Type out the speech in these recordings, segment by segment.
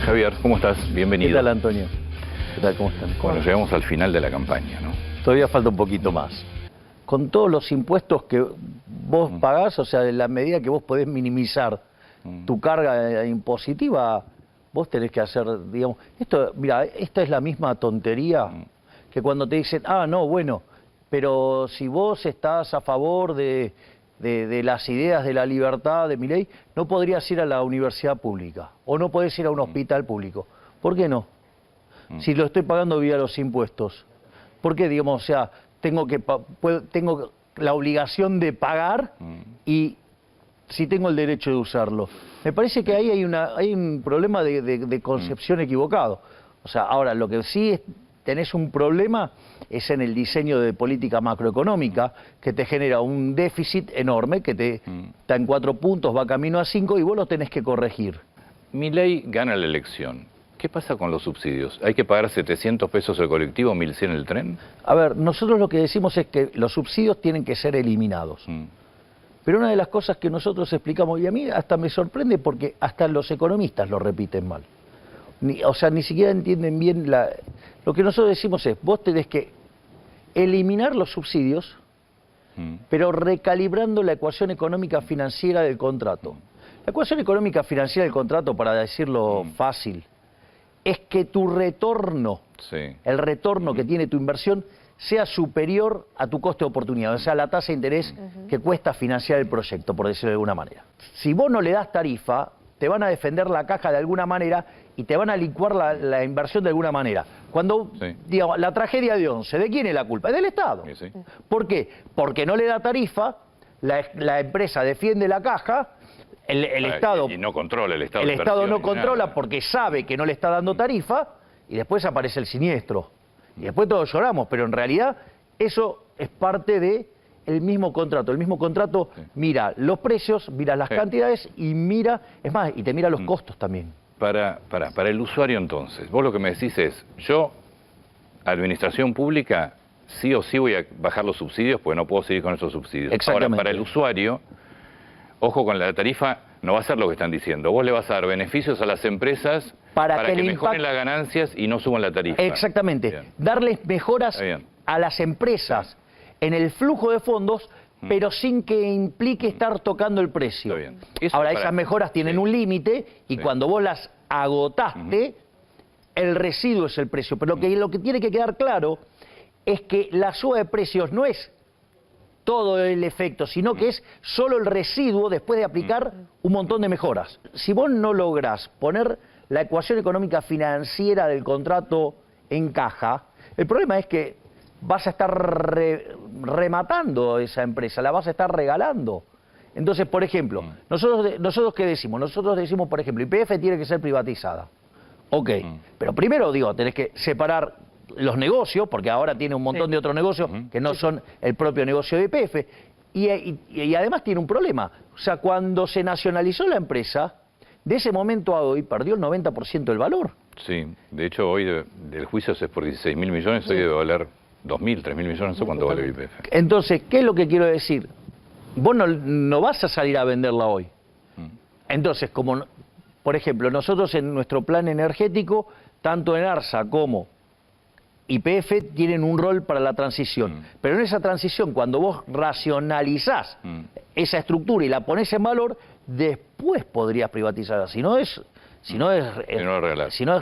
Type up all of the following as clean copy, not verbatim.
Javier, ¿cómo estás? Bienvenido. ¿Qué tal, Antonio? ¿Qué tal? ¿Cómo están? Bueno, llegamos al final de la campaña, ¿no? Todavía falta un poquito más. Con todos los impuestos que vos pagás, o sea, en la medida que vos podés minimizar tu carga impositiva, vos tenés que hacer, digamos... Mira, esta es la misma tontería que cuando te dicen, no, bueno, pero si vos estás a favor de las ideas de la libertad de Milei, no podrías ir a la universidad pública o no podés ir a un hospital público. ¿Por qué no? Si lo estoy pagando vía los impuestos. ¿Por qué, digamos, o sea, tengo la obligación de pagar y si tengo el derecho de usarlo? Me parece que ahí hay un problema de concepción equivocado. O sea, ahora, lo que sí tenés un problema es en el diseño de política macroeconómica, que te genera un déficit enorme, que está en 4 puntos, va camino a 5 y vos lo tenés que corregir. Milei gana la elección. ¿Qué pasa con los subsidios? ¿Hay que pagar 700 pesos el colectivo, 1.100 el tren? A ver, nosotros lo que decimos es que los subsidios tienen que ser eliminados. Pero una de las cosas que nosotros explicamos, y a mí hasta me sorprende porque hasta los economistas lo repiten mal. O sea, ni siquiera entienden bien lo que nosotros decimos es, vos tenés que eliminar los subsidios, pero recalibrando la ecuación económica financiera del contrato. La ecuación económica financiera del contrato, para decirlo fácil, es que tu retorno, el retorno que tiene tu inversión, sea superior a tu coste de oportunidad, o sea, la tasa de interés que cuesta financiar el proyecto, por decirlo de alguna manera. Si vos no le das tarifa, te van a defender la caja de alguna manera y te van a licuar la inversión de alguna manera. Cuando, digamos, la tragedia de Once, ¿de quién es la culpa? Es del Estado. ¿Por qué? Porque no le da tarifa, la empresa defiende la caja, el Estado... Y no controla, el Estado. El Estado no controla porque sabe que no le está dando tarifa y después aparece el siniestro. Y después todos lloramos, pero en realidad eso es parte del mismo contrato. El mismo contrato mira los precios, mira las cantidades y mira, es más, y te mira los costos también. Para el usuario entonces, vos lo que me decís es, yo, administración pública, sí o sí voy a bajar los subsidios porque no puedo seguir con esos subsidios. Ahora, para el usuario, ojo con la tarifa, no va a ser lo que están diciendo. Vos le vas a dar beneficios a las empresas para que mejoren las ganancias y no suban la tarifa. Exactamente. Bien. Darles mejoras a las empresas en el flujo de fondos, pero sin que implique estar tocando el precio. Ahora, esas mejoras tienen un límite y cuando vos las agotaste, el residuo es el precio. Pero lo que tiene que quedar claro es que la suba de precios no es todo el efecto, sino que es solo el residuo después de aplicar un montón de mejoras. Si vos no lográs poner la ecuación económica financiera del contrato en caja, el problema es que vas a estar rematando esa empresa, la vas a estar regalando. Entonces, por ejemplo, nosotros ¿qué decimos? Nosotros decimos, por ejemplo, YPF tiene que ser privatizada. Ok, pero primero, tenés que separar los negocios, porque ahora tiene un montón de otros negocios que no son el propio negocio de YPF, y además tiene un problema. O sea, cuando se nacionalizó la empresa, de ese momento a hoy perdió el 90% del valor. Sí, de hecho hoy del juicio es por 16.000 millones, hoy debe valer 2.000, 3.000 millones, no sé cuánto vale YPF. Entonces, ¿qué es lo que quiero decir? Vos no vas a salir a venderla hoy. Entonces, como, por ejemplo, nosotros en nuestro plan energético, tanto en ARSA como YPF tienen un rol para la transición. Pero en esa transición, cuando vos racionalizás esa estructura y la ponés en valor, después podrías privatizarla. Si no es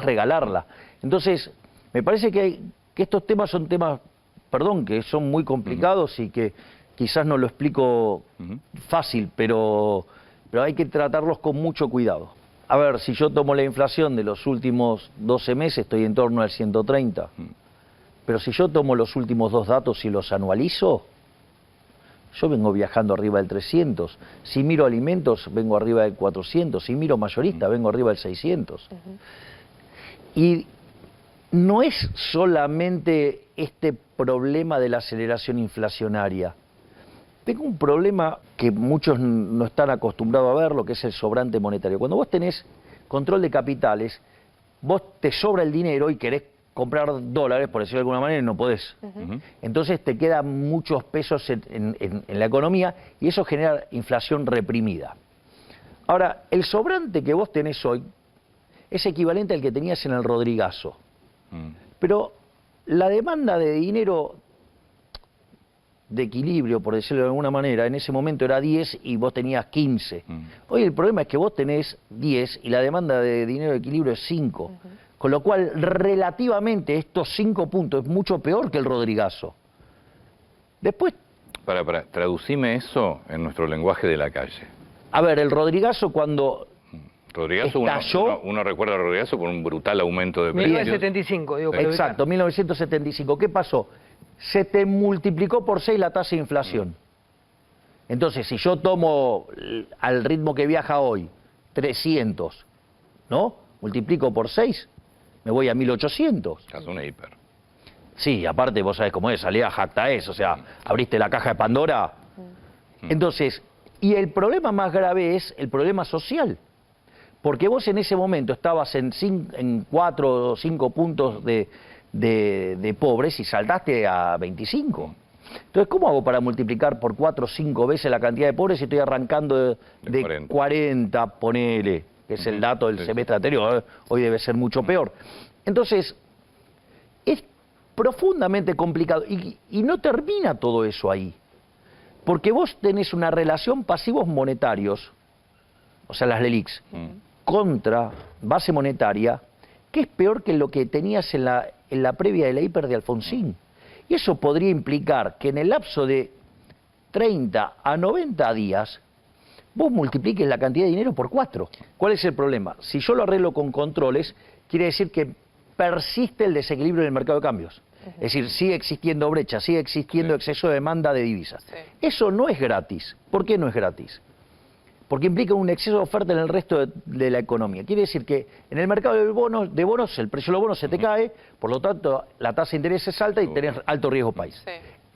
regalarla. Entonces, me parece que estos temas son temas, que son muy complicados y que quizás no lo explico fácil, pero hay que tratarlos con mucho cuidado. A ver, si yo tomo la inflación de los últimos 12 meses, estoy en torno al 130. Pero si yo tomo los últimos 2 datos y los anualizo, yo vengo viajando arriba del 300. Si miro alimentos, vengo arriba del 400. Si miro mayorista, vengo arriba del 600. Y no es solamente este problema de la aceleración inflacionaria. Tengo un problema que muchos no están acostumbrados a ver, lo que es el sobrante monetario. Cuando vos tenés control de capitales, vos te sobra el dinero y querés comprar dólares, por decirlo de alguna manera, y no podés. Entonces te quedan muchos pesos en la economía y eso genera inflación reprimida. Ahora, el sobrante que vos tenés hoy es equivalente al que tenías en el Rodrigazo. Pero la demanda de dinero de equilibrio, por decirlo de alguna manera, en ese momento era 10 y vos tenías 15. Hoy el problema es que vos tenés 10 y la demanda de dinero de equilibrio es 5. Con lo cual, relativamente, estos 5 puntos es mucho peor que el Rodrigazo. Después... traducime eso en nuestro lenguaje de la calle. A ver, el Rodrigazo cuando... Rodrigazo, uno recuerda a Rodrigazo por un brutal aumento de precios. 1975, digo. Exacto, 1975. ¿Qué pasó? Se te multiplicó por 6 la tasa de inflación. Entonces, si yo tomo al ritmo que viaja hoy, 300, ¿no? Multiplico por 6, me voy a 1800. Es una hiper. Sí, aparte vos sabés cómo es, salía a Jactaes, o sea, abriste la caja de Pandora. Entonces, y el problema más grave es el problema social. Porque vos en ese momento estabas en 4 o 5 puntos de pobres y saltaste a 25. Entonces, ¿cómo hago para multiplicar por 4 o 5 veces la cantidad de pobres si estoy arrancando de 40, ponele, que es el dato del semestre anterior? Hoy debe ser mucho peor. Entonces, es profundamente complicado y no termina todo eso ahí. Porque vos tenés una relación pasivos monetarios, o sea, las LELIQs, contra base monetaria, que es peor que lo que tenías en la previa de la hiper de Alfonsín. Y eso podría implicar que en el lapso de 30 a 90 días, vos multipliques la cantidad de dinero por 4. ¿Cuál es el problema? Si yo lo arreglo con controles, quiere decir que persiste el desequilibrio en el mercado de cambios. Es decir, sigue existiendo brecha, sigue existiendo exceso de demanda de divisas. Eso no es gratis. ¿Por qué no es gratis? Porque implica un exceso de oferta en el resto de la economía. Quiere decir que en el mercado de bonos, el precio de los bonos se te cae, por lo tanto la tasa de interés es alta y tenés alto riesgo país.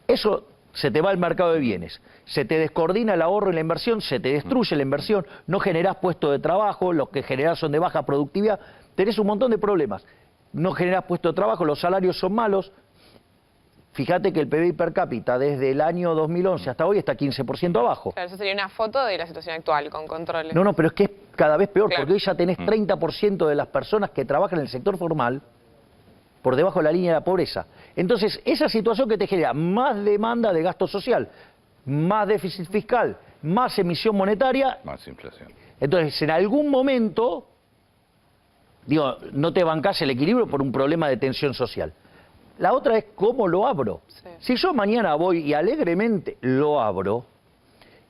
Eso se te va al mercado de bienes, se te descoordina el ahorro y la inversión, se te destruye la inversión, no generás puestos de trabajo, los que generás son de baja productividad, tenés un montón de problemas. No generás puestos de trabajo, los salarios son malos. Fíjate que el PBI per cápita desde el año 2011 hasta hoy está 15% abajo. Claro, eso sería una foto de la situación actual, con controles. No, pero es que es cada vez peor, porque hoy ya tenés 30% de las personas que trabajan en el sector formal por debajo de la línea de la pobreza. Entonces, esa situación que te genera más demanda de gasto social, más déficit fiscal, más emisión monetaria... Más inflación. Entonces, en algún momento, digo, no te bancás el equilibrio por un problema de tensión social. La otra es cómo lo abro. Si yo mañana voy y alegremente lo abro,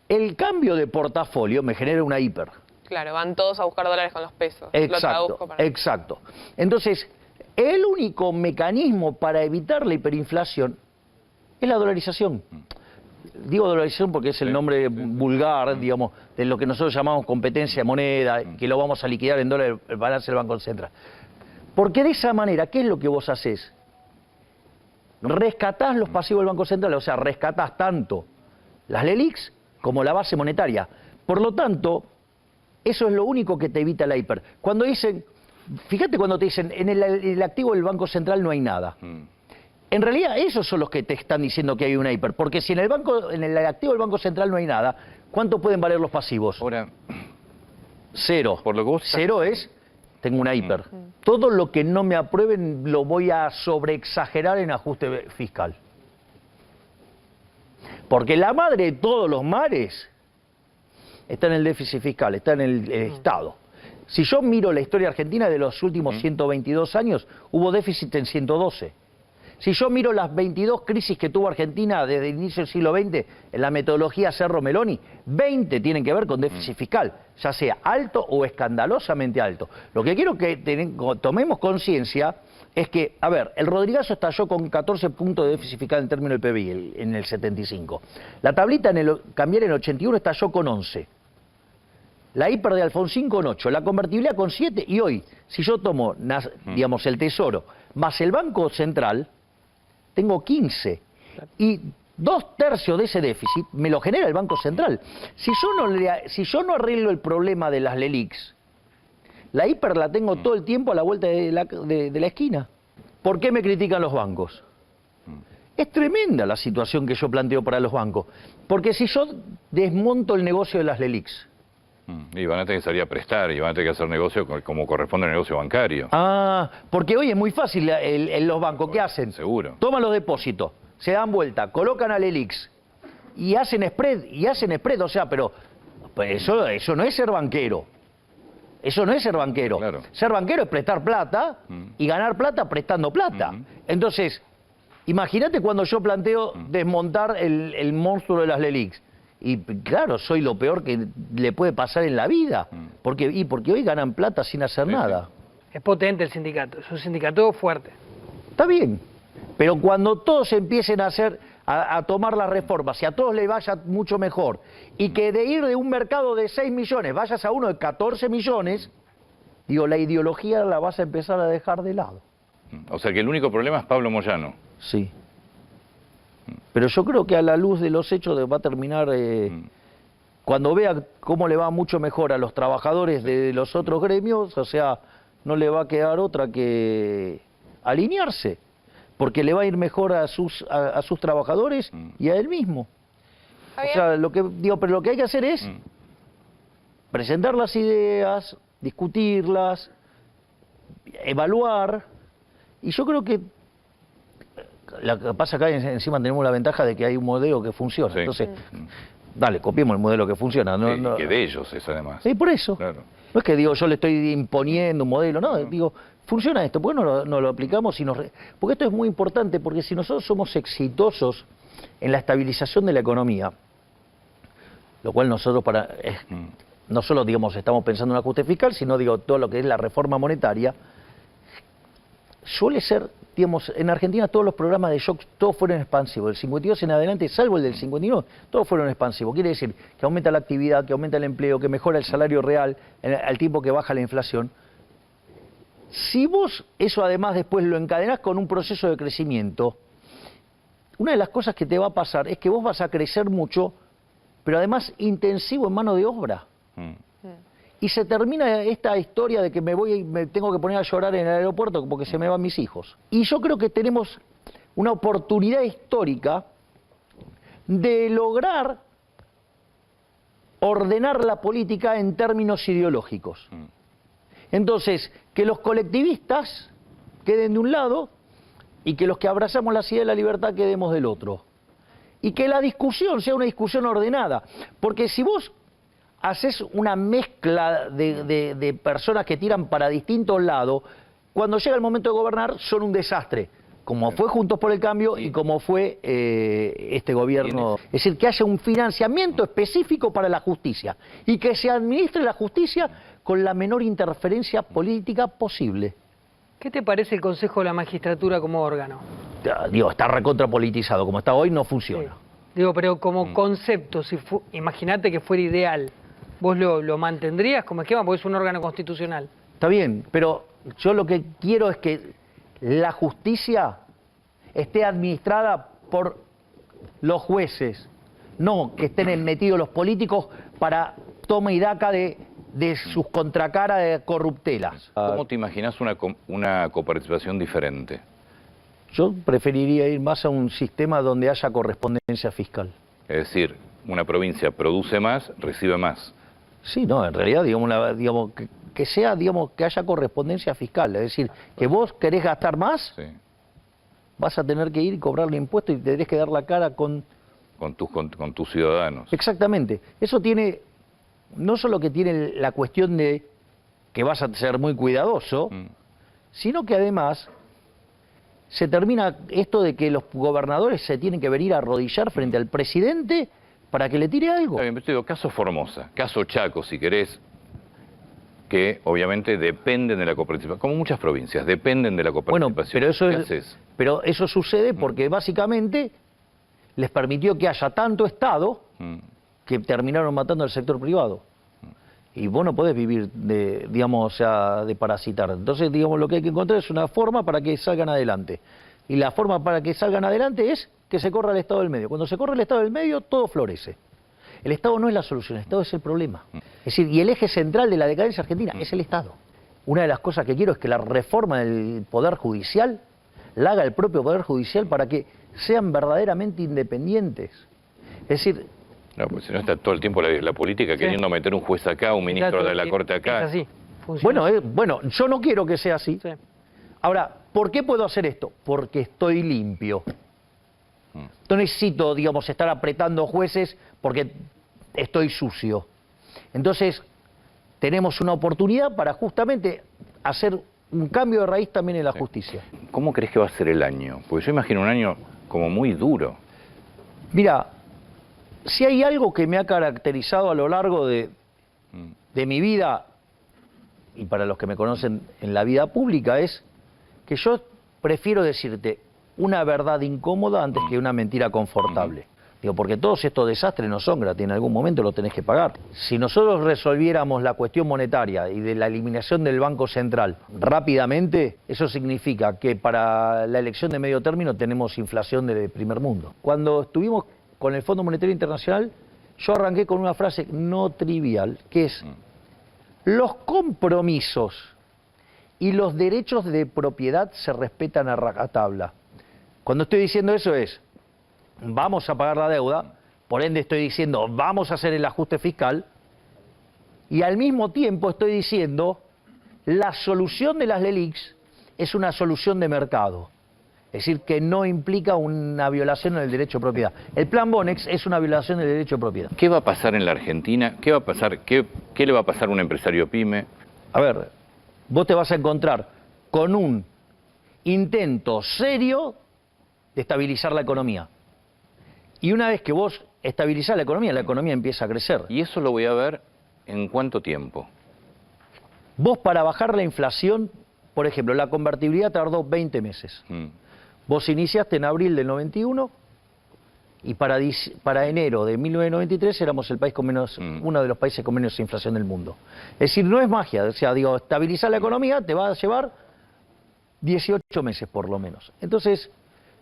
el cambio de portafolio me genera una hiper. Claro, van todos a buscar dólares con los pesos. Exacto, exacto. Entonces, el único mecanismo para evitar la hiperinflación es la dolarización. Digo dolarización porque es el nombre vulgar, digamos, de lo que nosotros llamamos competencia de moneda, que lo vamos a liquidar en dólares el balance del Banco Central. Porque de esa manera, ¿qué es lo que vos hacés? Rescatás los pasivos del Banco Central, o sea, rescatás tanto las LELIQs como la base monetaria. Por lo tanto, eso es lo único que te evita la hiper. Cuando dicen, fíjate cuando te dicen, en el activo del Banco Central no hay nada. En realidad, esos son los que te están diciendo que hay una hiper. Porque si en el activo del Banco Central no hay nada, ¿cuánto pueden valer los pasivos? Ahora, cero. Por lo que vos cero es... tengo una hiper. Todo lo que no me aprueben lo voy a sobreexagerar en ajuste fiscal. Porque la madre de todos los mares está en el déficit fiscal, está en el Estado. Si yo miro la historia argentina de los últimos 122 años, hubo déficit en 112. Si yo miro las 22 crisis que tuvo Argentina desde el inicio del siglo XX, en la metodología Cerro-Meloni, 20 tienen que ver con déficit fiscal, ya sea alto o escandalosamente alto. Lo que quiero que tomemos conciencia es que, a ver, el Rodrigazo estalló con 14 puntos de déficit fiscal en términos del PBI en el 75. La tablita cambiar en el 81 estalló con 11. La hiper de Alfonsín con 8, la convertibilidad con 7 y hoy, si yo tomo, digamos, el Tesoro más el Banco Central, tengo 15. Y 2/3 de ese déficit me lo genera el Banco Central. Si yo no arreglo el problema de las LELIQs, la hiper la tengo todo el tiempo a la vuelta de la esquina. ¿Por qué me critican los bancos? Es tremenda la situación que yo planteo para los bancos. Porque si yo desmonto el negocio de las LELIQs, Y van a tener que salir a prestar y van a tener que hacer negocio como corresponde al negocio bancario. Ah, porque hoy es muy fácil los bancos. ¿Qué hacen? Seguro. Toman los depósitos, se dan vuelta, colocan al ELIX y hacen spread, o sea, pero pues eso no es ser banquero. Eso no es ser banquero. Claro. Ser banquero es prestar plata y ganar plata prestando plata. Entonces, imagínate cuando yo planteo desmontar el monstruo de las LELIX. Y claro, soy lo peor que le puede pasar en la vida. Porque hoy ganan plata sin hacer nada. Es potente el sindicato, es un sindicato fuerte. Está bien, pero cuando todos empiecen a tomar las reformas y a todos les vaya mucho mejor, y que de ir de un mercado de 6 millones vayas a uno de 14 millones, digo, la ideología la vas a empezar a dejar de lado. O sea que el único problema es Pablo Moyano. Sí. Pero yo creo que a la luz de los hechos va a terminar, cuando vea cómo le va mucho mejor a los trabajadores de los otros gremios, o sea, no le va a quedar otra que alinearse, porque le va a ir mejor a sus trabajadores y a él mismo. O sea, pero lo que hay que hacer es presentar las ideas, discutirlas, evaluar, y yo creo que lo que pasa acá encima tenemos la ventaja de que hay un modelo que funciona. Sí. Entonces, dale, copiemos el modelo que funciona. Y que de ellos es además. Sí, por eso. Claro. No es que digo yo le estoy imponiendo un modelo, no, digo, funciona esto, ¿por qué no lo aplicamos? Porque esto es muy importante, porque si nosotros somos exitosos en la estabilización de la economía, lo cual nosotros no solo digamos estamos pensando en un ajuste fiscal, sino digo todo lo que es la reforma monetaria, suele ser, digamos, en Argentina todos los programas de shock, todos fueron expansivos, del 52 en adelante, salvo el del 51, todos fueron expansivos. Quiere decir que aumenta la actividad, que aumenta el empleo, que mejora el salario real al tiempo que baja la inflación. Si vos eso además después lo encadenás con un proceso de crecimiento, una de las cosas que te va a pasar es que vos vas a crecer mucho, pero además intensivo en mano de obra. Y se termina esta historia de que me tengo que poner a llorar en el aeropuerto porque se me van mis hijos. Y yo creo que tenemos una oportunidad histórica de lograr ordenar la política en términos ideológicos. Entonces, que los colectivistas queden de un lado y que los que abrazamos la idea de la libertad quedemos del otro. Y que la discusión sea una discusión ordenada. Porque si vos haces una mezcla de personas que tiran para distintos lados, cuando llega el momento de gobernar son un desastre, como fue Juntos por el Cambio y como fue este gobierno. Es decir, que haya un financiamiento específico para la justicia y que se administre la justicia con la menor interferencia política posible. ¿Qué te parece el Consejo de la Magistratura como órgano? Digo, está recontrapolitizado, como está hoy no funciona. Sí. Digo, pero como concepto, imagínate que fuera ideal, ¿vos lo mantendrías como esquema? Porque es un órgano constitucional. Está bien, pero yo lo que quiero es que la justicia esté administrada por los jueces, no que estén metidos los políticos para toma y daca de sus contracaras de corruptelas. ¿Cómo te imaginas una coparticipación diferente? Yo preferiría ir más a un sistema donde haya correspondencia fiscal. Es decir, una provincia produce más, recibe más. Sí, no, en realidad, digamos que sea, digamos, que haya correspondencia fiscal. Es decir, que vos querés gastar más, Sí. vas a tener que ir y cobrarle impuestos y te tenés que dar la cara con tus ciudadanos. Exactamente. Eso tiene, no solo que tiene la cuestión de que vas a ser muy cuidadoso, sino que además se termina esto de que los gobernadores se tienen que venir a arrodillar frente al presidente para que le tire algo. Está bien, pero te digo, caso Formosa, caso Chaco, si querés, que obviamente dependen de la coparticipación, como muchas provincias, dependen de la coparticipación. Bueno, pero eso sucede porque básicamente les permitió que haya tanto Estado que terminaron matando al sector privado. Y vos no podés vivir de parasitar. Entonces, digamos, lo que hay que encontrar es una forma para que salgan adelante. Y la forma para que salgan adelante es que se corra el Estado del medio. Cuando se corre el Estado del medio, todo florece. El Estado no es la solución, el Estado es el problema. Es decir, y el eje central de la decadencia argentina es el Estado. Una de las cosas que quiero es que la reforma del Poder Judicial la haga el propio Poder Judicial para que sean verdaderamente independientes. Es decir, No, pues si no está todo el tiempo la política queriendo meter un juez acá, un ministro de la Corte acá. Es así. Funciona. Bueno, yo no quiero que sea así. Sí. Ahora, ¿por qué puedo hacer esto? Porque estoy limpio. No necesito, digamos, estar apretando jueces porque estoy sucio. Entonces, tenemos una oportunidad para justamente hacer un cambio de raíz también en la justicia. ¿Cómo crees que va a ser el año? Porque yo imagino un año como muy duro. Mira, si hay algo que me ha caracterizado a lo largo de mi vida, y para los que me conocen en la vida pública, es que yo prefiero decirte una verdad incómoda antes que una mentira confortable. Digo, porque todos estos desastres no son gratis, en algún momento lo tenés que pagar. Si nosotros resolviéramos la cuestión monetaria y de la eliminación del Banco Central rápidamente, eso significa que para la elección de medio término tenemos inflación de primer mundo. Cuando estuvimos con el Fondo Monetario Internacional, yo arranqué con una frase no trivial, que es: los compromisos y los derechos de propiedad se respetan a rajatabla. Cuando estoy diciendo eso es, vamos a pagar la deuda, por ende estoy diciendo, vamos a hacer el ajuste fiscal, y al mismo tiempo estoy diciendo, la solución de las LELIQs es una solución de mercado. Es decir, que no implica una violación del derecho de propiedad. El plan Bonex es una violación del derecho de propiedad. ¿Qué va a pasar en la Argentina? ¿Qué va a pasar? ¿Qué le va a pasar a un empresario pyme? A ver, vos te vas a encontrar con un intento serio de estabilizar la economía. Y una vez que vos estabilizás la economía empieza a crecer. ¿Y eso lo voy a ver en cuánto tiempo? Vos, para bajar la inflación, por ejemplo, la convertibilidad tardó 20 meses. Vos iniciaste en abril del 91 y para enero de 1993 éramos el país con menos, uno de los países con menos inflación del mundo. Es decir, no es magia. O sea, digo, estabilizar la economía te va a llevar 18 meses por lo menos. Entonces,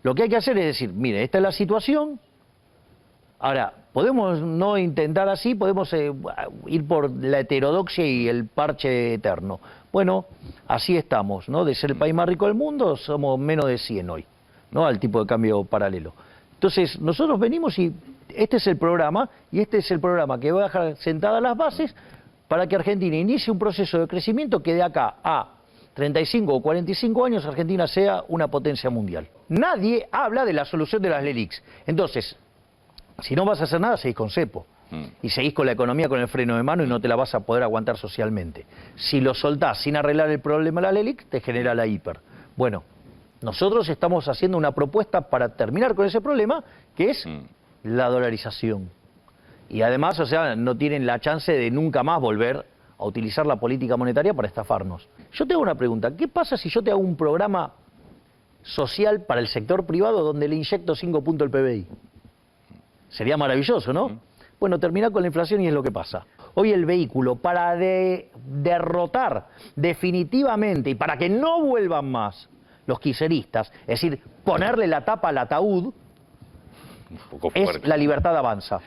lo que hay que hacer es decir, mire, esta es la situación. Ahora, podemos no intentar así, podemos ir por la heterodoxia y el parche eterno. Bueno, así estamos, ¿no? De ser el país más rico del mundo, somos menos de 100 hoy, ¿no? Al tipo de cambio paralelo. Entonces, nosotros venimos y este es el programa, y este es el programa que va a dejar sentadas las bases para que Argentina inicie un proceso de crecimiento que de acá a 35 o 45 años Argentina sea una potencia mundial. Nadie habla de la solución de las LELIQs. Entonces, si no vas a hacer nada, seguís con cepo. Y seguís con la economía con el freno de mano y no te la vas a poder aguantar socialmente. Si lo soltás sin arreglar el problema de la LELIQ, te genera la hiper. Bueno, nosotros estamos haciendo una propuesta para terminar con ese problema, que es la dolarización. Y además, o sea, no tienen la chance de nunca más volver a utilizar la política monetaria para estafarnos. Yo te hago una pregunta, ¿qué pasa si yo te hago un programa social para el sector privado donde le inyecto 5 puntos el PBI? Sería maravilloso, ¿no? Bueno, termina con la inflación y es lo que pasa. Hoy el vehículo para derrotar definitivamente y para que no vuelvan más los kirchneristas, es decir, ponerle la tapa al ataúd, Un poco fuerte. es la libertad avanza.